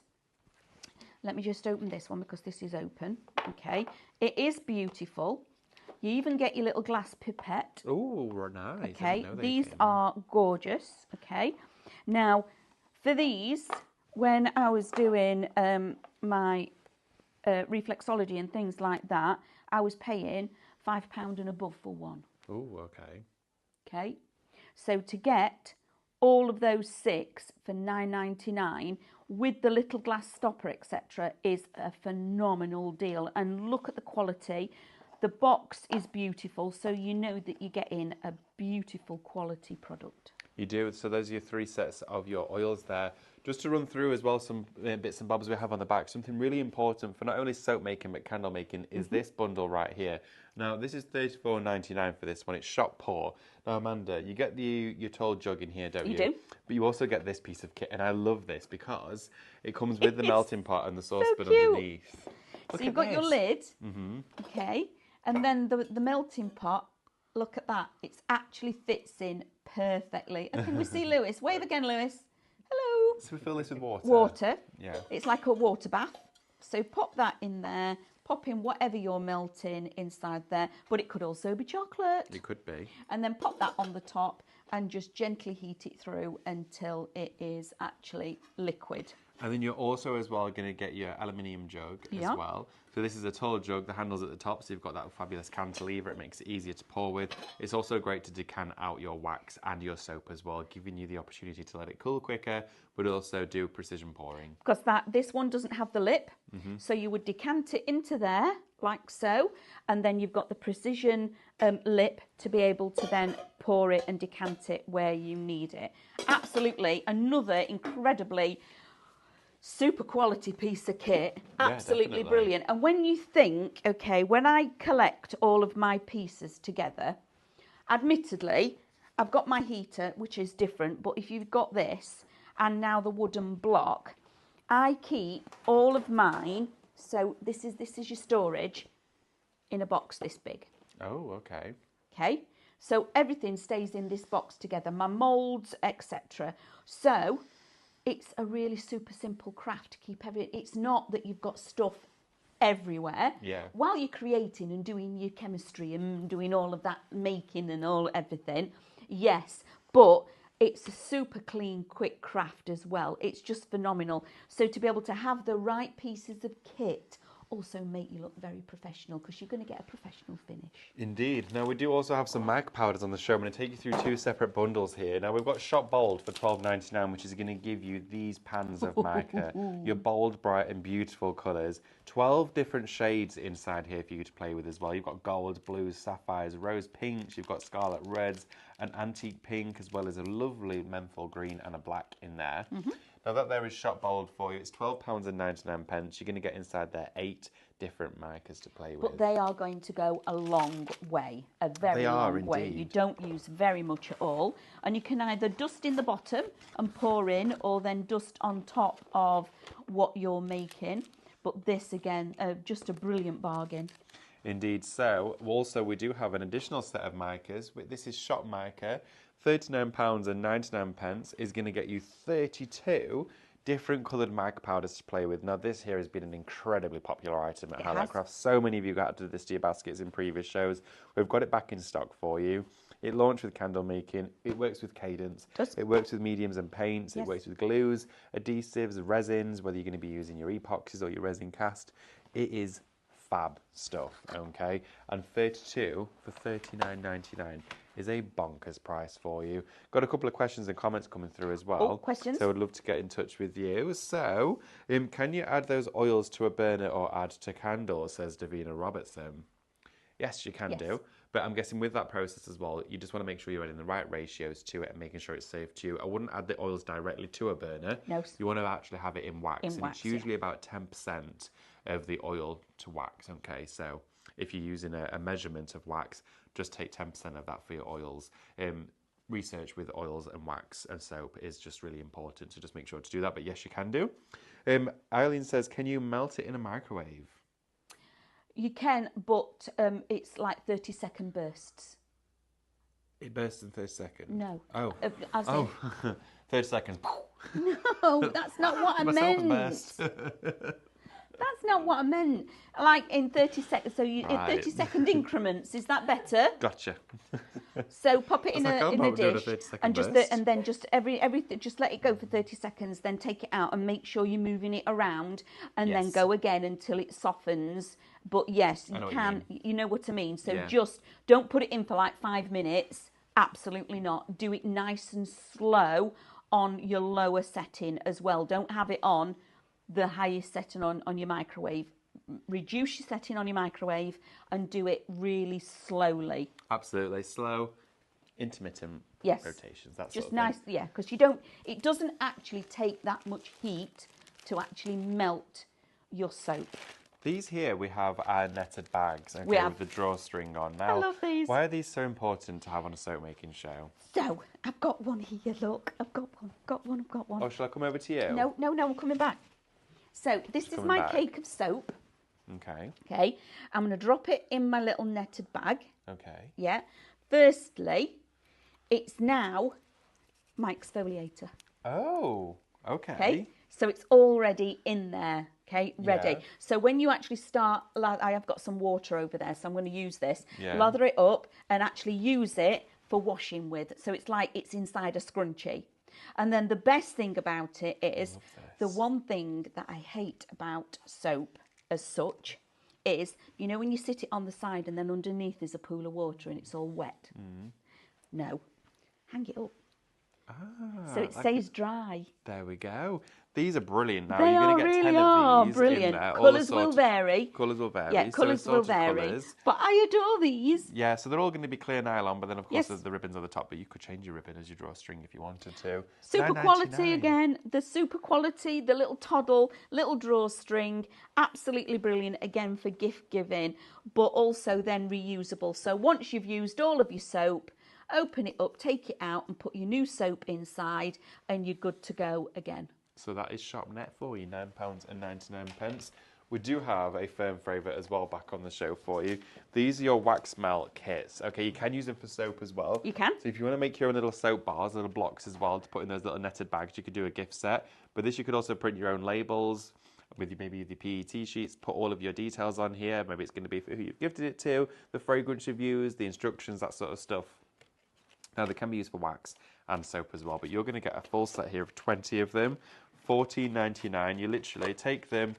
Let me just open this one because this is open. Okay, it is beautiful. You even get your little glass pipette. Oh, nice. Okay, these are gorgeous. Okay, now for these, when I was doing my reflexology and things like that, I was paying £5 and above for one. Oh, okay. Okay, so to get all of those 6 for £9.99 with the little glass stopper, etc., is a phenomenal deal. And look at the quality. The box is beautiful, so you know that you're getting a beautiful quality product. You do. So those are your 3 sets of your oils there. Just to run through as well some bits and bobs we have on the back. Something really important for not only soap making but candle making is this bundle right here. Now this is $34.99 for this one. It's shop pour. Now Amanda, you get your tall jug in here, don't you? You do. But you also get this piece of kit, and I love this because it comes with the melting pot and the saucepan cute. underneath. So you've got your lid, okay, and then the melting pot. Look at that. It actually fits in perfectly. And can we see Lewis? Wave again, Lewis. Hello. So we fill this with water. Water. Yeah. It's like a water bath. So pop that in there. Pop in whatever you're melting inside there. But it could also be chocolate. It could be. And then pop that on the top and just gently heat it through until it is actually liquid. And then you're also as well going to get your aluminium jug as well. So this is a tall jug, the handle's at the top, so you've got that fabulous cantilever. It makes it easier to pour with. It's also great to decant out your wax and your soap as well, giving you the opportunity to let it cool quicker, but also do precision pouring. Because this one doesn't have the lip, so you would decant it into there, like so, and then you've got the precision lip to be able to then pour it and decant it where you need it. Absolutely, another incredibly super quality piece of kit. Absolutely brilliant. And when you think, okay, when I collect all of my pieces together, admittedly, I've got my heater, which is different, but if you've got this and now the wooden block, I keep all of mine, so this is your storage, in a box this big. Oh, okay. Okay, so everything stays in this box together, my moulds, etc. So it's a really super simple craft to keep everything. It's not that you've got stuff everywhere. Yeah. While you're creating and doing your chemistry and doing all of that making and everything, yes, but it's a super clean, quick craft as well. It's just phenomenal. So to be able to have the right pieces of kit also make you look very professional, because you're going to get a professional finish. Indeed. Now we do also have some mica powders on the show. I'm going to take you through 2 separate bundles here. Now we've got Shop Bold for $12.99, which is going to give you these pans of mica, your bold, bright and beautiful colours. 12 different shades inside here for you to play with as well. You've got gold, blues, sapphires, rose pinks, you've got scarlet reds, an antique pink, as well as a lovely menthol green and a black in there. Now that there is Shop Bold for you, it's £12.99. You're going to get inside there 8 different micas to play with. But they are going to go a long way, a very long way. You don't use very much at all. And you can either dust in the bottom and pour in, or then dust on top of what you're making. But this, again, just a brilliant bargain. Indeed. So also we do have an additional set of micas. This is Shop Mica. £39.99 is going to get you 32 different coloured mica powders to play with. Now this here has been an incredibly popular item at Highlight Crafts. So many of you got to this to your baskets in previous shows. We've got it back in stock for you. It launched with candle making. It works with Cadence. It works with mediums and paints. It works with glues, adhesives, resins, whether you're going to be using your epoxies or your resin cast. It is fab stuff, okay? And 32 for $39.99 is a bonkers price for you. Got a couple of questions and comments coming through as well. Oh, questions? So I'd love to get in touch with you. So, can you add those oils to a burner or add to candles, says Davina Robertson. Yes, you can do. But I'm guessing with that process as well, you just want to make sure you're adding the right ratios to it and making sure it's safe to you. I wouldn't add the oils directly to a burner. No. You want to actually have it in wax. It's usually about 10% of the oil to wax, okay? So if you're using a measurement of wax, just take 10% of that for your oils. Research with oils and wax and soap is just really important, so just make sure to do that. But yes, you can do. Eileen says, can you melt it in a microwave? You can, but it's like 30-second bursts. It bursts in 30 seconds? No. Oh. 30 seconds. No, that's not what I meant. That's not what I meant. Like in 30 seconds, so you in 30-second increments. Is that better? Gotcha. So pop it in a dish, and just just let it go for 30 seconds. Then take it out and make sure you're moving it around, and then go again until it softens. But yes, you can. You know what I mean. So just don't put it in for like 5 minutes. Absolutely not. Do it nice and slow on your lower setting as well. Don't have it on the highest setting on your microwave. reduce your setting on your microwave and do it really slowly. Absolutely. Slow, intermittent Yes. rotations. That's Just sort of thing. nice, yeah, because it doesn't actually take that much heat to actually melt your soap. These here we have our netted bags, okay, We have. with the drawstring on. Now, I love these. why are these so important to have on a soap making show? So, I've got one here, look. I've got one. Oh, shall I come over to you? No, I'm coming back. So, this is coming my back. cake of soap, Okay. okay? I'm going to drop it in my little netted bag, Okay. yeah? Firstly, it's now my exfoliator, Oh, okay? So, it's already in there, okay? Ready. Yeah. So, when you actually start, I have got some water over there, so I'm going to use this, Yeah. lather it up and actually use it for washing with. So, it's like it's inside a scrunchie. And then the best thing about it is the one thing that I hate about soap as such is, you know, when you sit it on the side and then underneath is a pool of water and it's all wet. No, hang it up. So it like stays dry. There we go. These are brilliant. Now They you're are going to get really 10 are of these brilliant. in there. Colours will vary. Colours will vary. Yeah, colours will vary. Colours. But I adore these. Yeah, so they're all going to be clear nylon, but then of course Yes. there's the ribbons on the top, but you could change your ribbon as you draw a string if you wanted to. Super quality $9.99. again, the super quality, the little toddle, little drawstring, absolutely brilliant again for gift giving, but also then reusable. So once you've used all of your soap, open it up, take it out and put your new soap inside and you're good to go again. So that is ShopNet for you, £9.99. We do have a firm favourite as well back on the show for you. These are your wax melt kits. Okay, you can use them for soap as well. You can. So if you want to make your own little soap bars, little blocks as well to put in those little netted bags, you could do a gift set. But this you could also print your own labels with maybe the PET sheets, put all of your details on here. Maybe it's going to be for who you've gifted it to, the fragrance you've used, the instructions, that sort of stuff. Now they can be used for wax and soap as well, but you're going to get a full set here of 20 of them, $14.99. You literally take them,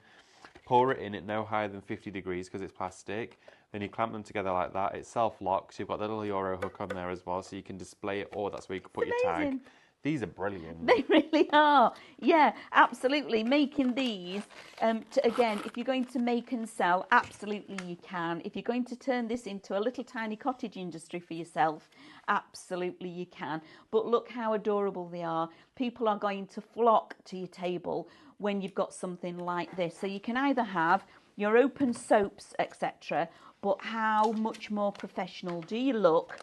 pour it in at no higher than 50 degrees because it's plastic. Then you clamp them together like that. It self-locks. You've got the little Euro hook on there as well, so you can display it, or that's where you can put your tag. Amazing. These are brilliant. They really are. Yeah, absolutely. Making these, again, if you're going to make and sell, absolutely you can. If you're going to turn this into a little tiny cottage industry for yourself, absolutely you can. But look how adorable they are. People are going to flock to your table when you've got something like this. So you can either have your open soaps, etc., but how much more professional do you look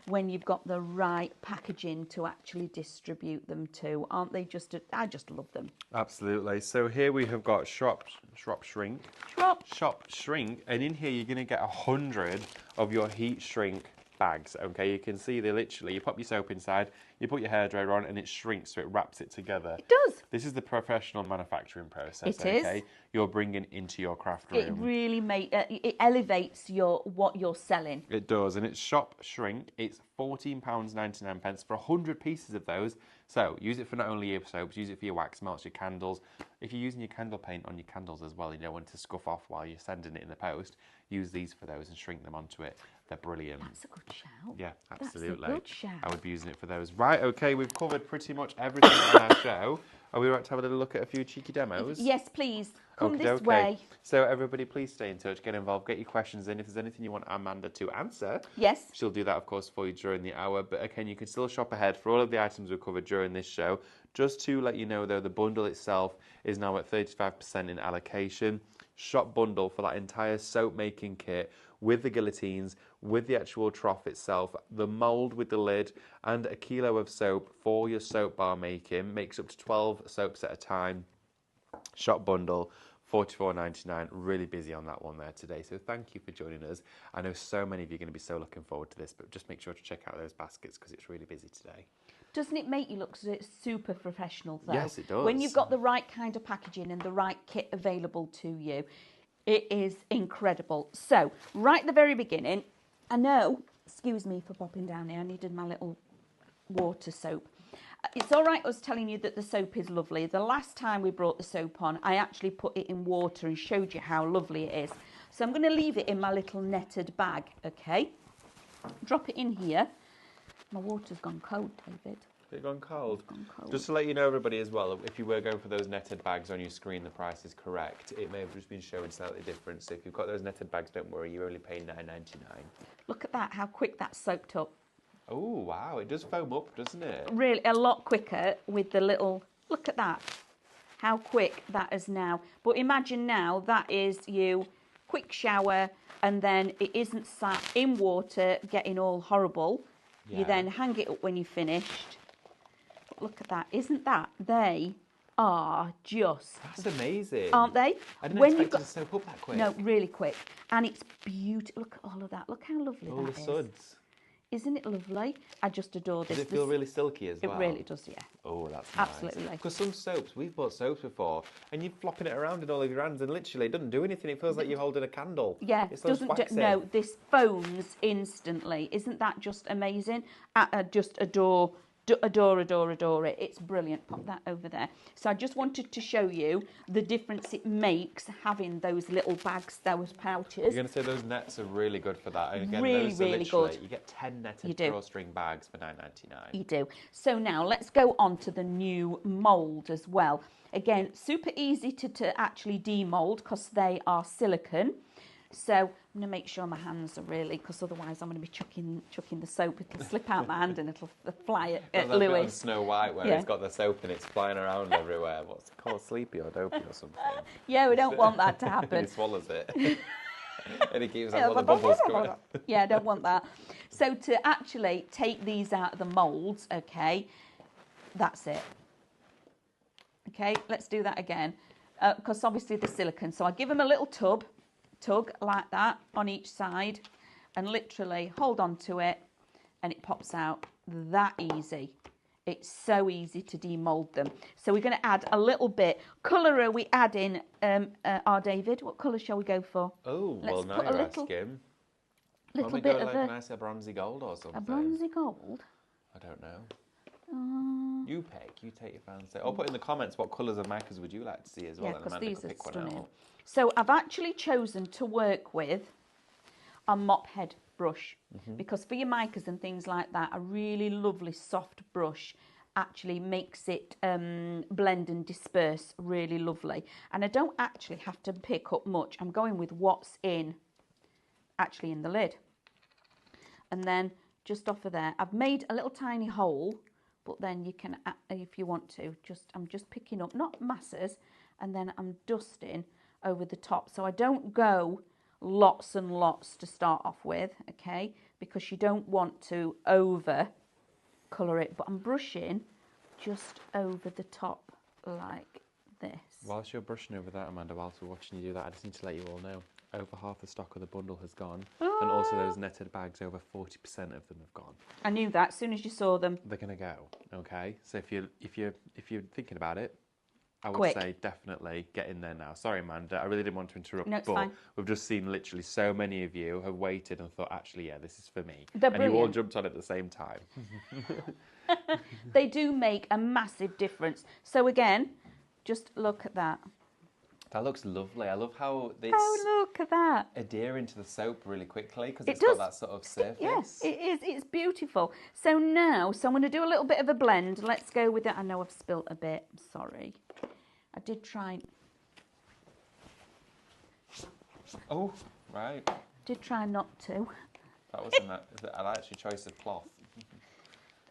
when you've got the right packaging to actually distribute them to? Aren't they just, I just love them. Absolutely. So here we have got Shop Shrink, and in here you're going to get 100 of your heat shrink bags. Okay, you can see they literally, you pop your soap inside, you put your hairdryer on, and it shrinks, so it wraps it together. It does. This is the professional manufacturing process. It is. Okay, you're bringing into your craft room. It really it elevates what you're selling. It does, and it's Shop Shrink. It's £14.99 for 100 pieces of those. So use it for not only your soaps, use it for your wax melts, your candles. If you're using your candle paint on your candles as well, you don't want it to scuff off while you're sending it in the post, use these for those and shrink them onto it. They're brilliant. That's a good shout. Yeah, absolutely. That's a good shout. I would be using it for those. Right, okay, we've covered pretty much everything on our show. Are we right to have a little look at a few cheeky demos? Yes, please. Come this Okay. way. So everybody, please stay in touch, get involved, get your questions in. If there's anything you want Amanda to answer, Yes. she'll do that, of course, for you during the hour. But again, you can still shop ahead for all of the items we've covered during this show. Just to let you know, though, the bundle itself is now at 35% in allocation. Shop bundle for that entire soap making kit with the guillotines, with the actual trough itself, the mould with the lid, and a kilo of soap for your soap bar making. Makes up to 12 soaps at a time. Shop bundle, $44.99. Really busy on that one there today. So thank you for joining us. I know so many of you are going to be so looking forward to this, but just make sure to check out those baskets because it's really busy today. Doesn't it make you look super professional, though? Yes, it does. When you've got the right kind of packaging and the right kit available to you, it is incredible. So, right at the very beginning, I know, excuse me for popping down here, I needed my little water soap. It's all right us telling you that the soap is lovely. The last time we brought the soap on, I actually put it in water and showed you how lovely it is. So I'm going to leave it in my little netted bag, okay? Drop it in here. My water's gone cold, David. They've gone cold. Gone cold. Just to let you know, everybody, as well, if you were going for those netted bags on your screen, the price is correct. It may have just been showing slightly different. So if you've got those netted bags, don't worry, you're only paying $9.99. Look at that, how quick that's soaked up. Oh, wow, it does foam up, doesn't it? Really, a lot quicker with the little, look at that, how quick that is now. But imagine now that is you, quick shower, and then it isn't sat in water getting all horrible. Yeah. You then hang it up when you're finished. But look at that, isn't that, they are just, That's amazing. aren't they? I didn't When expect you've got, it to soak up that quick. no, really quick. And it's beautiful, look at all of that, look how lovely All that the is. suds. Isn't it lovely? I just adore this. Does it feel really silky as well? It really does, yeah. Oh, that's Absolutely. nice. Because some soaps, we've bought soaps before, and you're flopping it around in all of your hands, and literally it doesn't do anything. It feels like you're holding a candle. Yeah, It's so doesn't waxy. no, this foams instantly. Isn't that just amazing? Just adore it. It's brilliant. Pop that over there. So I just wanted to show you the difference it makes having those little bags, those pouches. You're going to say those nets are really good for that. And again, Really, those are really literally, good. You get 10 You netted do. drawstring bags for $9.99. You do. So now let's go on to the new mould as well. Again, super easy to actually demould because they are silicone. So I'm going to make sure my hands are really, because otherwise I'm going to be chucking the soap. It'll slip out my hand and it'll fly at That bit on Lewis. Snow White where Yeah. it's got the soap and it's flying around everywhere. What's it called? Sleepy or dopey or something? Yeah, we don't want that to And happen. he swallows it. And he keeps on the bubbles coming. Yeah, I don't want that. So to actually take these out of the moulds, okay, that's it. Okay, let's do that again. Because obviously the silicone. So I give them a little tug like that on each side and literally hold on to it and it pops out that easy. It's so easy to demould them. So we're going to add a little bit. Colour are we adding, our David? What colour shall we go for? Oh, Let's well, now put a you're little- asking. Little Probably bit go of like a nice bronzy gold or something. a bronzy gold. I don't know. You pick. You take your fancy. Or put in the comments what colours of markers would you like to see as well. Yeah, and because Amanda these could are pick one stunning. out. So I've actually chosen to work with a mop head brush because for your micas and things like that, a really lovely soft brush actually makes it blend and disperse really lovely. And I don't actually have to pick up much. I'm going with what's actually in the lid. And then just off of there, I've made a little tiny hole, but then you can, if you want to, I'm just picking up, not masses, and then I'm dusting over the top. So I don't go lots and lots to start off with, okay, because you don't want to over colour it, but I'm brushing just over the top like this. Whilst you're brushing over that, Amanda, whilst we're watching you do that, I just need to let you all know, over half the stock of the bundle has gone, and also those netted bags, over 40% of them have gone. I knew that as soon as you saw them. They're gonna go, okay? So if you're thinking about it, I would Quick. say definitely get in there now. Sorry, Amanda, I really didn't want to interrupt, No, it's but fine. we've just seen literally so many of you have waited and thought, actually, yeah, this is for me. They're and you all brilliant. jumped on at the same time. They do make a massive difference. So again, just look at that. That looks lovely. I love how it's Oh, look at that. adhering to the soap really quickly because It it's got does. that sort of surface. Yes, it is. It's beautiful. So now, I'm going to do a little bit of a blend. Let's go with it. I know I've spilt a bit. I'm sorry. I did try Oh, right. not to. That wasn't that. I like your choice of cloth.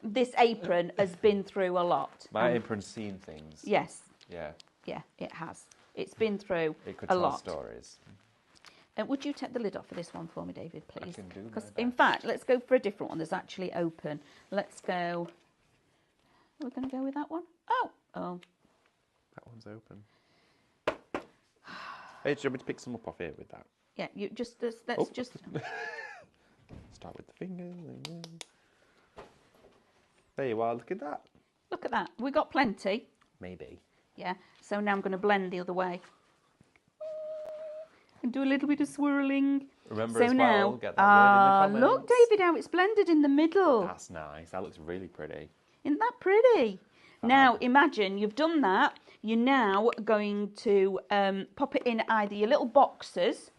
This apron has been through a lot. My apron's seen things. Yes, Yeah, yeah, it has. It's been through it could a tell lot. stories. Would you take the lid off of this one for me, David, please? can do my Because, best. in fact, let's go for a different one that's actually open. Let's go. We're going to go with that one. Oh, That one's open. Hey, do you want me to pick some up off here with that? yeah. You just let's Oh. just. Start with the fingers. There you are. Look at that. Look at that. We got plenty. Maybe. Yeah. So now I'm going to blend the other way. And do a little bit of swirling. Remember So as now, well, get that word in the comments. look, David, how it's blended in the middle. That's nice. That looks really pretty. Isn't that pretty? Now, imagine you've done that. You're now going to pop it in either your little boxes.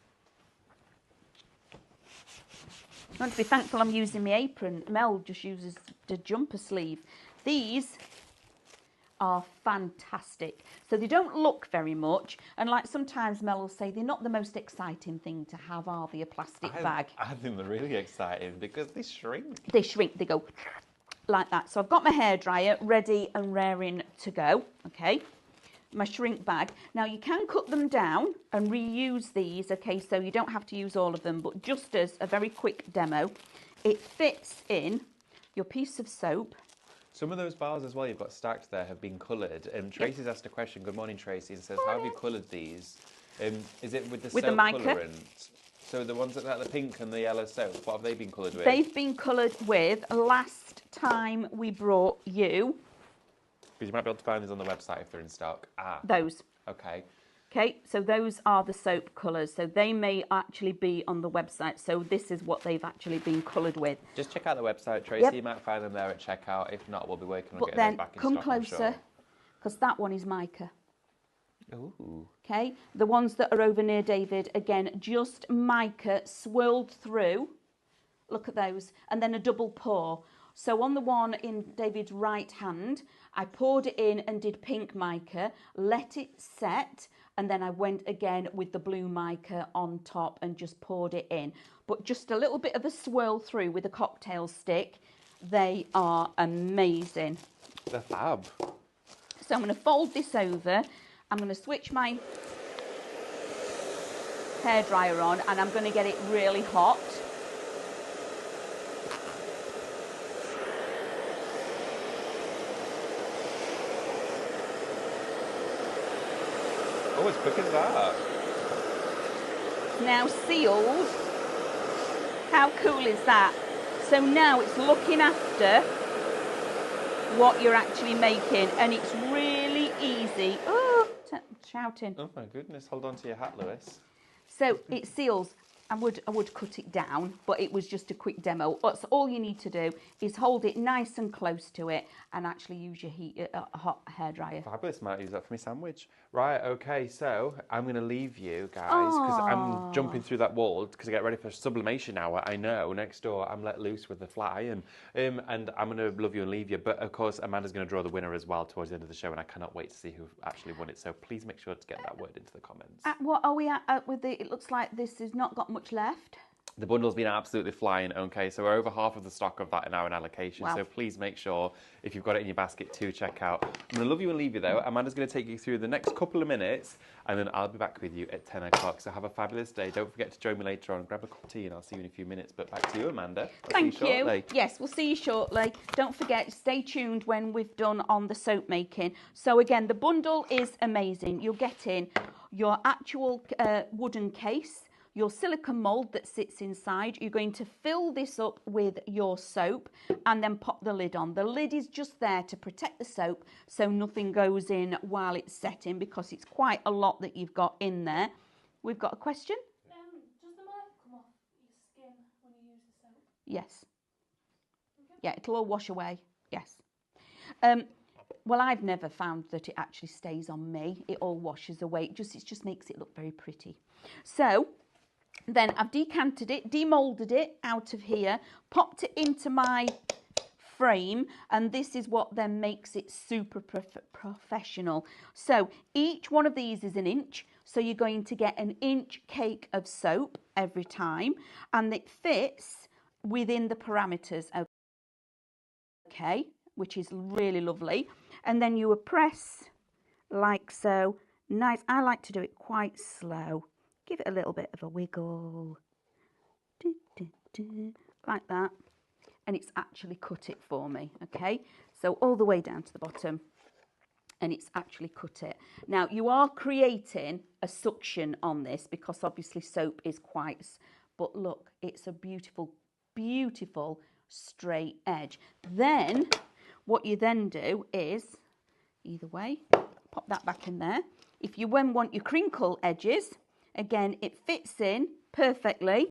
I want to be thankful I'm using my apron. Mel just uses the jumper sleeve. These are fantastic. So they don't look very much, and like sometimes Mel will say, they're not the most exciting thing to have, are they, a plastic bag? I think they're really exciting because they shrink. They shrink, they go like that. So I've got my hairdryer ready and raring to go, okay? My shrink bag. Now you can cut them down and reuse these, okay, so you don't have to use all of them, but just as a very quick demo, it fits in your piece of soap. Some of those bars as well you've got stacked there have been coloured. And Tracy's asked a question. Good morning, Tracy. And says, how have you coloured these? Is it with the soap mica. colourant? So the ones that are the pink and the yellow soap, what have they been coloured with? They've been coloured with, last time we brought you... Because you might be able to find these on the website if they're in stock. Those. Okay. Okay, so those are the soap colours. So they may actually be on the website. So this is what they've actually been coloured with. Just check out the website, Tracy. Yep. You might find them there at checkout. If not, we'll be working on But getting then those back in come stock, I'm closer, sure. because that one is mica. Ooh. Okay, the ones that are over near David, again, just mica swirled through. Look at those. And then a double pour. So on the one in David's right hand, I poured it in and did pink mica, let it set, and then I went again with the blue mica on top and just poured it in. But just a little bit of a swirl through with a cocktail stick. They are amazing. They're fab. So I'm going to fold this over. I'm going to switch my hairdryer on and I'm going to get it really hot. Oh, as quick as that. Now sealed. How cool is that? So now it's looking after what you're actually making, and it's really easy. Oh, shouting. Oh my goodness, hold on to your hat, Lewis. So it seals. I would cut it down, but it was just a quick demo. That's all you need to do is hold it nice and close to it and actually use your hot hairdryer. Fabulous, might use that for my sandwich. Right, okay, so I'm going to leave you guys because I'm jumping through that wall because I get ready for sublimation hour. I know, next door I'm let loose with the fly and I'm going to love you and leave you. But of course, Amanda's going to draw the winner as well towards the end of the show and I cannot wait to see who actually won it. So please make sure to get that word into the comments. What are we at with the, it looks like this has not got much left. The bundle's been absolutely flying, okay, so we're over half of the stock of that in our allocation, Wow. so please make sure, if you've got it in your basket, to check out. I'm going to love you and leave you, though. Amanda's going to take you through the next couple of minutes, and then I'll be back with you at 10 o'clock. So have a fabulous day. Don't forget to join me later on. Grab a cup of tea, and I'll see you in a few minutes. But back to you, Amanda. Thank you. Yes, we'll see you shortly. Don't forget, stay tuned when we've done on the soap making. So again, the bundle is amazing. You'll get in your actual wooden case, your silicone mould that sits inside. You're going to fill this up with your soap and then pop the lid on. The lid is just there to protect the soap so nothing goes in while it's setting, because it's quite a lot that you've got in there. We've got a question? Does the mica come off your skin when you use the soap? Yes. Yeah, it'll all wash away. Yes. Well, I've never found that it actually stays on me. It all washes away. It just makes it look very pretty. So then I've decanted it, demolded it out of here, popped it into my frame, and this is what then makes it super professional. So each one of these is 1 inch, so you're going to get 1 inch cake of soap every time, and it fits within the parameters, okay, which is really lovely. And then you press like so. Nice. I like to do it quite slow. Give it a little bit of a wiggle, like that, and it's actually cut it for me, okay? So all the way down to the bottom, and it's actually cut it. Now, you are creating a suction on this because obviously soap is quite, but look, it's a beautiful, beautiful straight edge. Then, what you then do is, either way, pop that back in there. If you want your crinkle edges, again, it fits in perfectly.